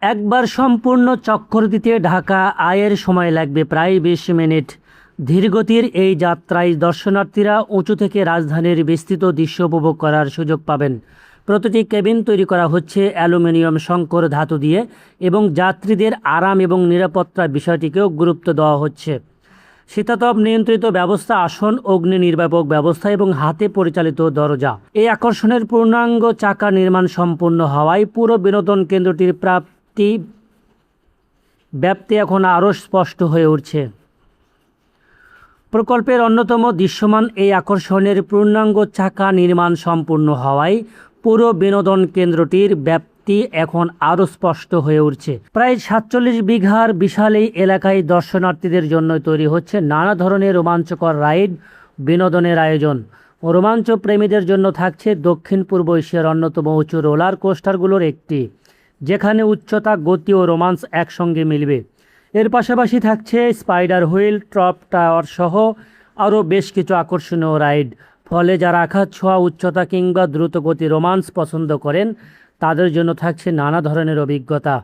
একবার সম্পূর্ণ চক্কর দিতে ঢাকা আয়ের সময় লাগবে প্রায় ২০ মিনিট। ধীরগতির এই যাত্রায় দর্শনার্থীরা উঁচু থেকে রাজধানীর বিস্তৃত দৃশ্য উপভোগ করার সুযোগ পাবেন। প্রতিটি কেবিন তৈরি করা হচ্ছে অ্যালুমিনিয়াম সংকর ধাতু দিয়ে এবং যাত্রীদের আরাম এবং নিরাপত্তার বিষয়টিকেও গুরুত্ব দেওয়া হচ্ছে। শীতাতপ নিয়ন্ত্রিত ব্যবস্থা, আসন, অগ্নি নির্বাপক ব্যবস্থা এবং হাতে পরিচালিত দরজা। এই আকর্ষণের পূর্ণাঙ্গ চাকা নির্মাণ সম্পূর্ণ হওয়ায় পুরো বিনোদন কেন্দ্রটির ব্যাপ্তি এখন আরও স্পষ্ট হয়ে উঠছে। প্রকল্পের অন্যতম দৃশ্যমান এই আকর্ষণের পূর্ণাঙ্গ চাকা নির্মাণ সম্পূর্ণ হওয়ায় পুরো বিনোদন কেন্দ্রটির ব্যাপ্তি এখন আরও স্পষ্ট হয়ে উঠছে। প্রায় ৪৭ বিঘার বিশাল এই এলাকায় দর্শনার্থীদের জন্য তৈরি হচ্ছে নানা ধরনের রোমাঞ্চকর রাইড, বিনোদনের আয়োজন। রোমাঞ্চ প্রেমীদের জন্য থাকছে দক্ষিণ পূর্ব এশিয়ার অন্যতম উঁচু রোলার কোস্টারগুলোর একটি, যেখানে উচ্চতা, গতি ও রোমান্স একসঙ্গে মিলবে। এর পাশাপাশি থাকছে স্পাইডার হুইল, ট্রপ টাওয়ার সহ আরও বেশ কিছু আকর্ষণীয় রাইড। ফলে যারা আঘাত ছোঁয়া, উচ্চতা কিংবা দ্রুতগতি রোমান্স পছন্দ করেন তাদের জন্য থাকছে নানা ধরনের অভিজ্ঞতা।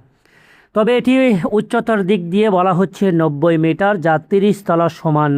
তবে এটি উচ্চতার দিক দিয়ে বলা হচ্ছে ৯০ মিটার, যা ৩০ তলা সমান।